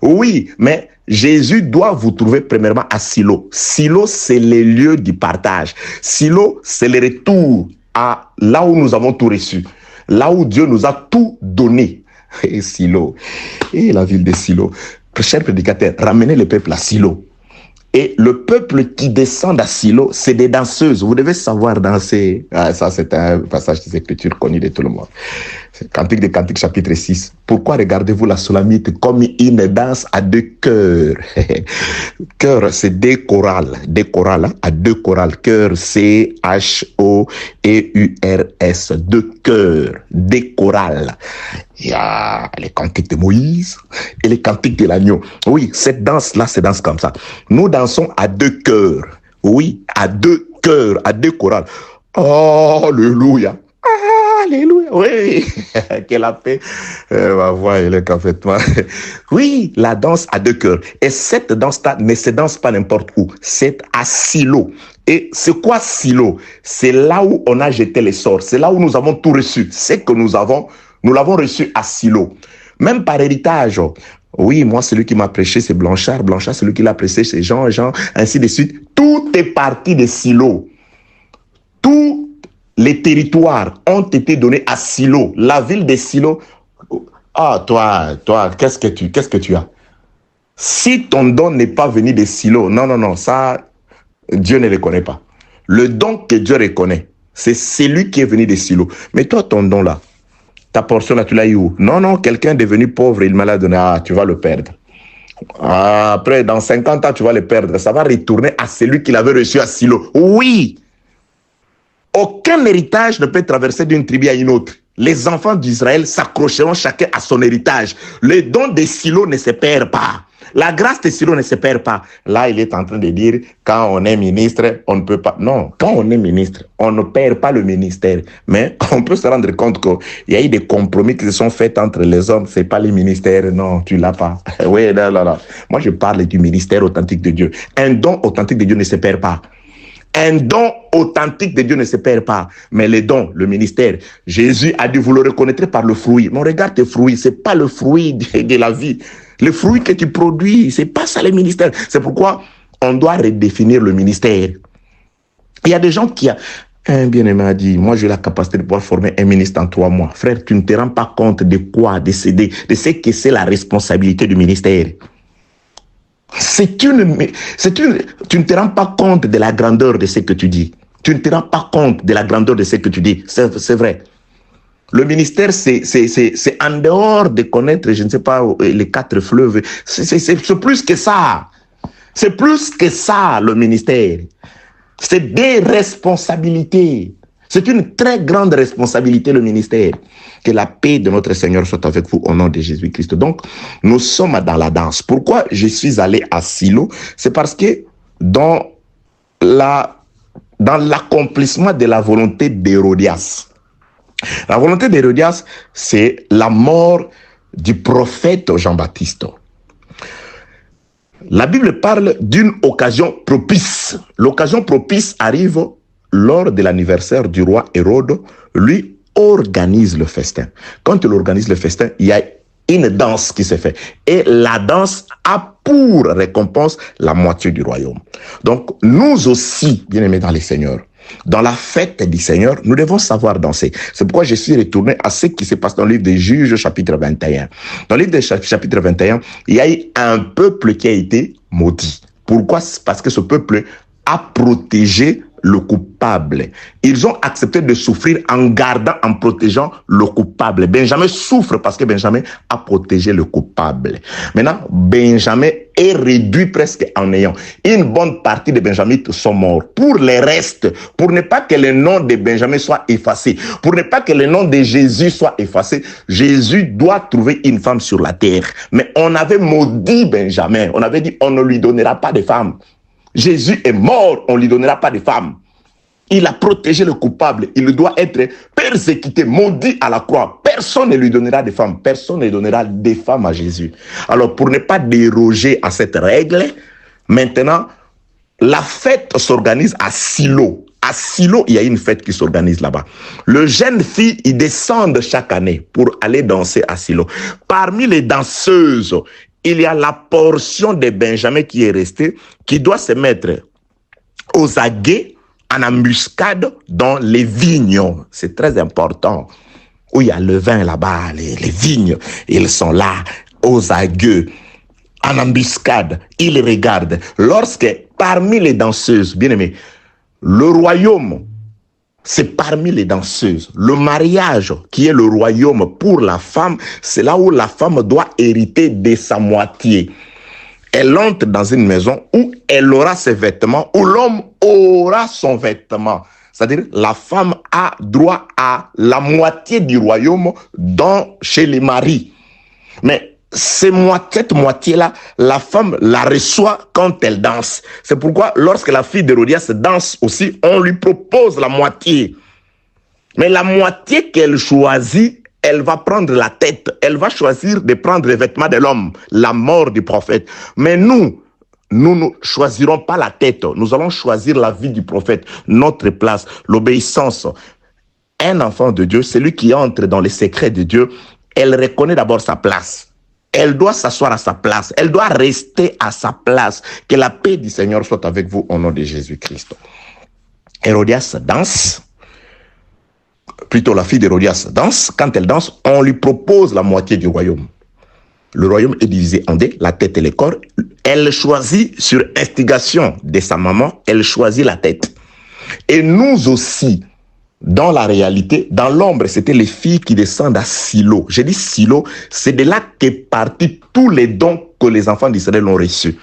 Oui, mais Jésus doit vous trouver premièrement à Silo. Silo, c'est le lieu du partage. Silo, c'est le retour à là où nous avons tout reçu. Là où Dieu nous a tout donné. Et Silo. Et la ville de Silo. Cher prédicateur, ramenez le peuple à Silo. Et le peuple qui descend à Silo, c'est des danseuses. Vous devez savoir danser. Ah, ça, c'est un passage des Écritures connu de tout le monde. C'est Cantique des Cantiques, chapitre 6. Pourquoi regardez-vous la Solamite comme une danse à deux chœurs? Chœur, c'est deux chorales. Deux chorales, hein, à deux chorales. Chœur, C-H-O-E-U-R-S. Deux chœurs. Deux chorales. Il y a les cantiques de Moïse et les cantiques de l'agneau. Oui, cette danse-là, c'est danse comme ça. Nous dansons à deux chœurs. Oui, à deux chœurs, à deux chorales. Alléluia. Alléluia. Oui, quelle la paix. Ma voix, elle est complètement. Oui, la danse à deux chœurs. Et cette danse-là ne se danse pas n'importe où. C'est à Silo. Et c'est quoi Silo? C'est là où on a jeté les sorts. C'est là où nous avons tout reçu. C'est que nous l'avons reçu à Silo. Même par héritage. Oui, moi, celui qui m'a prêché, c'est Blanchard. Blanchard, celui qui l'a prêché, c'est Jean, ainsi de suite. Tout est parti de Silo. Tous les territoires ont été donnés à Silo. La ville de Silo. Ah, toi, qu'est-ce que tu as? Si ton don n'est pas venu de Silo, non, ça, Dieu ne le connaît pas. Le don que Dieu reconnaît, c'est celui qui est venu de Silo. Mais toi, ton don là, ta portion là, tu l'as eu où? Non, quelqu'un est devenu pauvre, il m'a l'a donné. Ah, tu vas le perdre. Après, dans 50 ans, tu vas le perdre. Ça va retourner à celui qui l'avait reçu à Silo. Oui! Aucun héritage ne peut traverser d'une tribu à une autre. Les enfants d'Israël s'accrocheront chacun à son héritage. Le don de Silo ne se perd pas. La grâce de Silo ne se perd pas. Là, il est en train de dire, quand on est ministre, on ne peut pas. Non, quand on est ministre, on ne perd pas le ministère. Mais on peut se rendre compte qu'il y a eu des compromis qui se sont faits entre les hommes. Ce n'est pas les ministères. Non, tu ne l'as pas. Oui, non. Moi, je parle du ministère authentique de Dieu. Un don authentique de Dieu ne se perd pas. Un don authentique de Dieu ne se perd pas. Mais les dons, le ministère, Jésus a dit, vous le reconnaîtrez par le fruit. Mais regarde tes fruits, ce n'est pas le fruit de la vie. Le fruit que tu produis, ce n'est pas ça le ministère. C'est pourquoi on doit redéfinir le ministère. Il y a des gens qui... Un bien-aimé a dit, moi j'ai la capacité de pouvoir former un ministre en 3 mois. Frère, tu ne te rends pas compte de quoi, de ce que c'est la responsabilité du ministère. Tu ne te rends pas compte de la grandeur de ce que tu dis. Tu ne te rends pas compte de la grandeur de ce que tu dis. C'est vrai. Le ministère, c'est en dehors de connaître, je ne sais pas, les 4 fleuves. C'est plus que ça. C'est plus que ça, le ministère. C'est des responsabilités. C'est une très grande responsabilité, le ministère. Que la paix de notre Seigneur soit avec vous au nom de Jésus-Christ. Donc, nous sommes dans la danse. Pourquoi je suis allé à Silo? C'est parce que dans l'accomplissement de la volonté d'Hérodias, la volonté d'Hérodias, c'est la mort du prophète Jean-Baptiste. La Bible parle d'une occasion propice. L'occasion propice arrive lors de l'anniversaire du roi Hérode. Lui organise le festin. Quand il organise le festin, il y a une danse qui se fait. Et la danse a pour récompense la moitié du royaume. Donc, nous aussi, bien-aimés dans les Seigneurs, dans la fête du Seigneur, nous devons savoir danser. C'est pourquoi je suis retourné à ce qui se passe dans le livre des Juges, chapitre 21. Dans le livre des chapitre 21, il y a eu un peuple qui a été maudit. Pourquoi? Parce que ce peuple a protégé le coupable. Ils ont accepté de souffrir en gardant, en protégeant le coupable. Benjamin souffre parce que Benjamin a protégé le coupable. Maintenant, Benjamin est réduit presque en néant. Une bonne partie des Benjamites sont morts. Pour les restes, pour ne pas que le nom de Benjamin soit effacé, pour ne pas que le nom de Jésus soit effacé, Jésus doit trouver une femme sur la terre. Mais on avait maudit Benjamin. On avait dit, on ne lui donnera pas de femme. Jésus est mort, on ne lui donnera pas de femme. Il a protégé le coupable. Il doit être persécuté, maudit à la croix. Personne ne lui donnera de femmes. Personne ne donnera des femmes à Jésus. Alors, pour ne pas déroger à cette règle, maintenant, la fête s'organise à Silo. À Silo, il y a une fête qui s'organise là-bas. Le jeune fille, ils descendent chaque année pour aller danser à Silo. Parmi les danseuses, il y a la portion de Benjamin qui est restée, qui doit se mettre aux aguets, en embuscade dans les vignes. C'est très important. Où il y a le vin là-bas, les vignes, ils sont là, aux aguets, en embuscade. Ils regardent. Lorsque, parmi les danseuses, bien aimés, le royaume, c'est parmi les danseuses. Le mariage, qui est le royaume pour la femme, c'est là où la femme doit hériter de sa moitié. Elle entre dans une maison où elle aura ses vêtements, où l'homme aura son vêtement. C'est-à-dire, la femme a droit à la moitié du royaume chez les maris. Mais cette moitié-là, la femme la reçoit quand elle danse. C'est pourquoi, lorsque la fille d'Hérodias danse aussi, on lui propose la moitié. Mais la moitié qu'elle choisit, elle va prendre la tête. Elle va choisir de prendre les vêtements de l'homme, la mort du prophète. Mais nous ne choisirons pas la tête. Nous allons choisir la vie du prophète, notre place, l'obéissance. Un enfant de Dieu, celui qui entre dans les secrets de Dieu, elle reconnaît d'abord sa place. Elle doit s'asseoir à sa place. Elle doit rester à sa place. Que la paix du Seigneur soit avec vous au nom de Jésus-Christ. Hérodias danse. Plutôt la fille d'Hérodias danse. Quand elle danse, on lui propose la moitié du royaume. Le royaume est divisé en deux, la tête et le corps. Elle choisit, sur instigation de sa maman, elle choisit la tête. Et nous aussi, dans la réalité, dans l'ombre, c'était les filles qui descendent à Silo. J'ai dit Silo, c'est de là qu'est parti tous les dons que les enfants d'Israël ont reçus.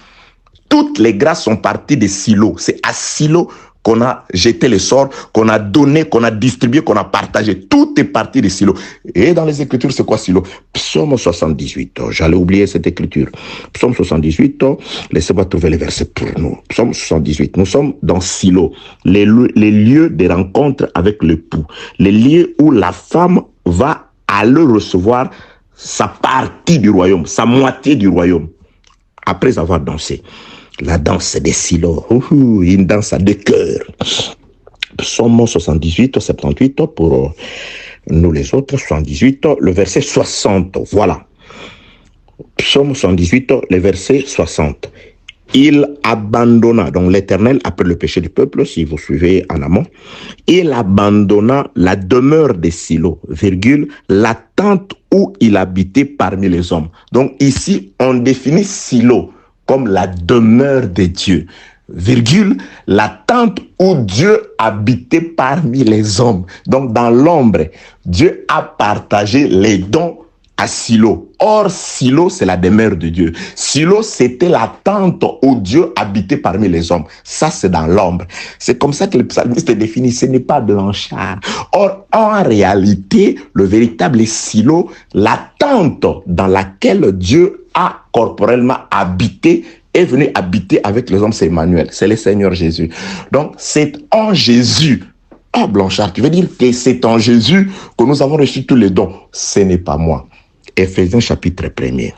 Toutes les grâces sont parties de Silo. C'est à Silo qu'on a jeté les sorts, qu'on a donné, qu'on a distribué, qu'on a partagé. Tout est parti de Silo. Et dans les Écritures, c'est quoi Silo? Psaume 78. J'allais oublier cette écriture. Psaume 78, laissez-moi trouver les versets pour nous. Psaume 78. Nous sommes dans Silo, les lieux de rencontre avec l'époux, les lieux où la femme va aller recevoir sa partie du royaume, sa moitié du royaume, après avoir dansé. La danse des Silo, une danse à deux cœurs. Psaume 78, 78 pour nous les autres, 78, le verset 60, voilà. Psaume 78, le verset 60. Il abandonna, donc l'Éternel, après le péché du peuple, si vous suivez en amont, il abandonna la demeure des Silo, virgule, la tente où il habitait parmi les hommes. Donc ici, on définit Silo comme la demeure de Dieu, virgule, la tente où Dieu habitait parmi les hommes. Donc dans l'ombre, Dieu a partagé les dons à Silo. Or, Silo, c'est la demeure de Dieu. Silo, c'était la tente où Dieu habitait parmi les hommes. Ça, c'est dans l'ombre. C'est comme ça que le psalmiste définit, ce n'est pas blanchard. Or, en réalité, le véritable Silo, la tente dans laquelle Dieu a corporellement habité, est venu habiter avec les hommes, c'est Emmanuel, c'est le Seigneur Jésus. Donc, c'est en Jésus. Ah, Blanchard, tu veux dire que c'est en Jésus que nous avons reçu tous les dons? Ce n'est pas moi. Éphésiens chapitre 1er.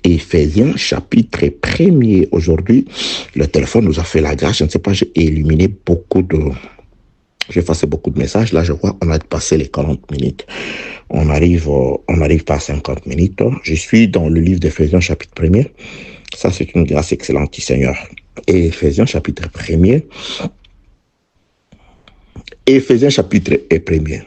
Éphésiens chapitre 1er. Aujourd'hui, le téléphone nous a fait la grâce. Je ne sais pas, j'ai éliminé beaucoup de... J'ai effacé beaucoup de messages. Là, je vois, on a passé les 40 minutes. On arrive pas à 50 minutes. Je suis dans le livre d'Éphésiens chapitre 1er. Ça, c'est une grâce excellente du Seigneur. Et Éphésiens chapitre 1er. Éphésiens chapitre 1er.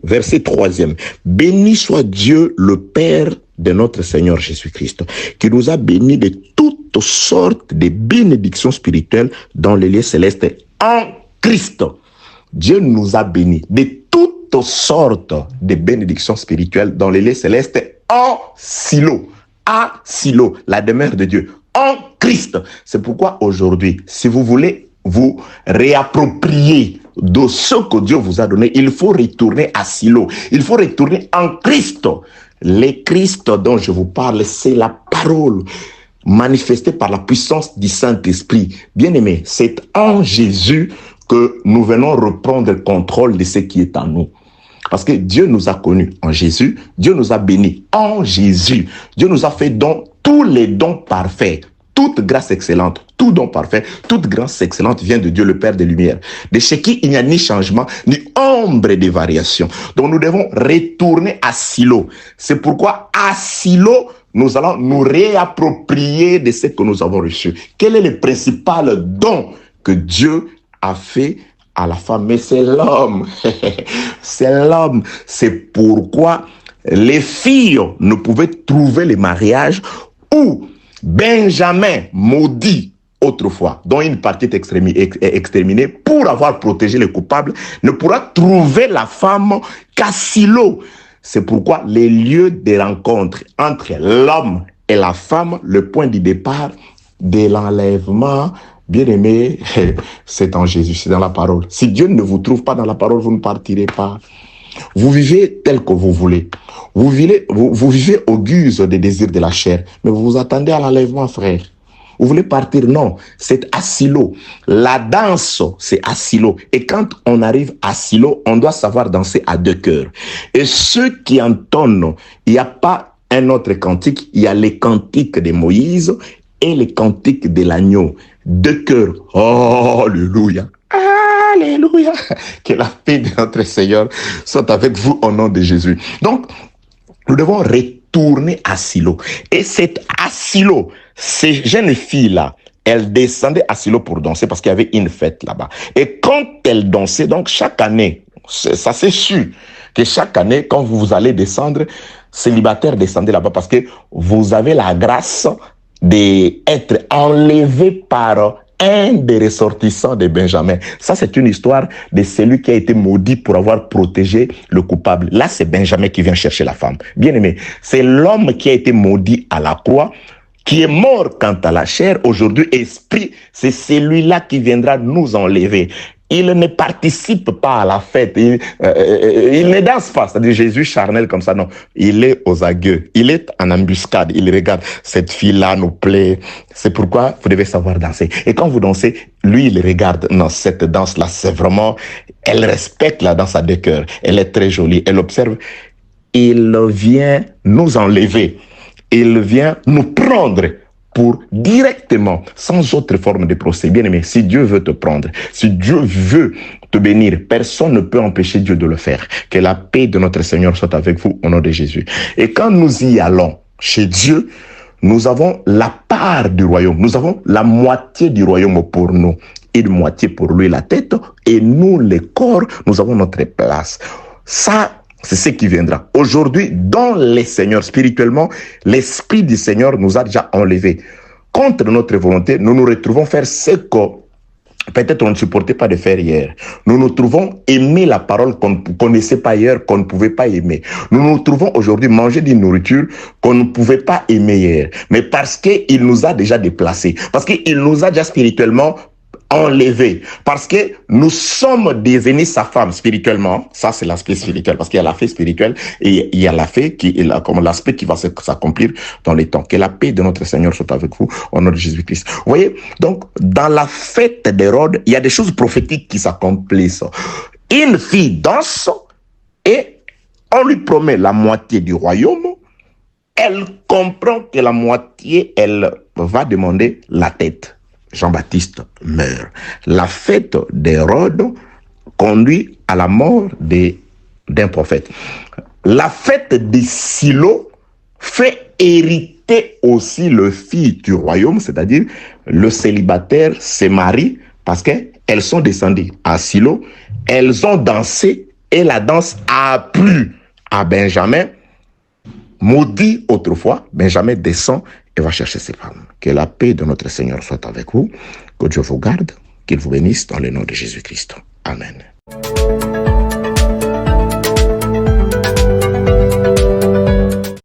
Verset 3e. Béni soit Dieu, le Père de notre Seigneur Jésus-Christ, qui nous a bénis de toute toutes sortes de bénédictions spirituelles dans les lieux célestes en Christ. Dieu nous a bénis de toutes sortes de bénédictions spirituelles dans les lieux célestes en Silo. À Silo, la demeure de Dieu, en Christ. C'est pourquoi aujourd'hui, si vous voulez vous réapproprier de ce que Dieu vous a donné, il faut retourner à Silo. Il faut retourner en Christ. Le Christ dont je vous parle, c'est la parole manifestée par la puissance du Saint-Esprit. Bien-aimé, c'est en Jésus que nous venons reprendre le contrôle de ce qui est en nous. Parce que Dieu nous a connus en Jésus, Dieu nous a bénis en Jésus, Dieu nous a fait don, tous les dons parfaits, toute grâce excellente, tout don parfait, toute grâce excellente vient de Dieu, le Père des Lumières, de chez qui il n'y a ni changement, ni ombre de variation. Donc nous devons retourner à Silo. C'est pourquoi à Silo, nous allons nous réapproprier de ce que nous avons reçu. Quel est le principal don que Dieu a fait à la femme? Mais c'est l'homme. C'est l'homme. C'est pourquoi les filles ne pouvaient trouver le mariage où Benjamin, maudit autrefois, dont une partie est exterminée pour avoir protégé les coupables, ne pourra trouver la femme qu'à Silo. C'est pourquoi les lieux de rencontre entre l'homme et la femme, le point du départ de l'enlèvement, bien-aimé, c'est en Jésus, c'est dans la parole. Si Dieu ne vous trouve pas dans la parole, vous ne partirez pas. Vous vivez tel que vous voulez. Vous vivez au guise des désirs de la chair. Mais vous vous attendez à l'enlèvement, frère. Vous voulez partir? Non, c'est à Silo. La danse, c'est à Silo. Et quand on arrive à Silo, on doit savoir danser à deux cœurs. Et ceux qui entonnent, il n'y a pas un autre cantique, il y a les cantiques de Moïse et les cantiques de l'agneau. Deux cœurs. Oh, alléluia. Alléluia. Que la paix de notre Seigneur soit avec vous au nom de Jésus. Donc, nous devons retourner à Silo. Et c'est à Silo, ces jeunes filles-là, elles descendaient à Silo pour danser parce qu'il y avait une fête là-bas. Et quand elles dansaient, donc chaque année, ça c'est sûr que chaque année, quand vous allez descendre, célibataires descendez là-bas parce que vous avez la grâce d'être enlevé par un des ressortissants de Benjamin. Ça, c'est une histoire de celui qui a été maudit pour avoir protégé le coupable. Là, c'est Benjamin qui vient chercher la femme. Bien aimé, c'est l'homme qui a été maudit à la croix, qui est mort quant à la chair. Aujourd'hui, esprit, c'est celui-là qui viendra nous enlever. Il ne participe pas à la fête, il ne danse pas, c'est-à-dire Jésus charnel comme ça, non. Il est aux agueux, il est en embuscade, il regarde, cette fille-là nous plaît, c'est pourquoi vous devez savoir danser. Et quand vous dansez, lui, il regarde, non, cette danse-là, c'est vraiment, elle respecte la danse à deux cœurs, elle est très jolie, elle observe, il vient nous enlever, il vient nous prendre pour directement, sans autre forme de procès. Bien aimé, si Dieu veut te prendre, si Dieu veut te bénir, personne ne peut empêcher Dieu de le faire. Que la paix de notre Seigneur soit avec vous au nom de Jésus. Et quand nous y allons chez Dieu, nous avons la part du royaume. Nous avons la moitié du royaume pour nous. Une moitié pour lui, la tête. Et nous, les corps, nous avons notre place. Ça, c'est ce qui viendra. Aujourd'hui, dans les seigneurs, spirituellement, l'Esprit du Seigneur nous a déjà enlevés. Contre notre volonté, nous nous retrouvons faire ce que peut-être on ne supportait pas de faire hier. Nous nous trouvons aimer la parole qu'on ne connaissait pas hier, qu'on ne pouvait pas aimer. Nous nous trouvons aujourd'hui manger d'une nourriture qu'on ne pouvait pas aimer hier. Mais parce qu'il nous a déjà déplacés. Parce qu'il nous a déjà spirituellement enlevé, parce que nous sommes devenus sa femme spirituellement. Ça, c'est l'aspect spirituel, parce qu'il y a l'aspect spirituel et il y a l'aspect qui va s'accomplir dans les temps. Que la paix de notre Seigneur soit avec vous au nom de Jésus-Christ. Vous voyez, donc dans la fête d'Hérode, il y a des choses prophétiques qui s'accomplissent. Une fille danse et on lui promet la moitié du royaume. Elle comprend que la moitié, elle va demander la tête. Jean-Baptiste meurt. La fête d'Hérode conduit à la mort d'un prophète. La fête de Silo fait hériter aussi le fils du royaume, c'est-à-dire le célibataire se marie parce qu'elles sont descendues à Silo, elles ont dansé et la danse a plu à Benjamin. Maudit autrefois, Benjamin descend et va chercher ces femmes. Que la paix de notre Seigneur soit avec vous, que Dieu vous garde, qu'il vous bénisse dans le nom de Jésus-Christ. Amen.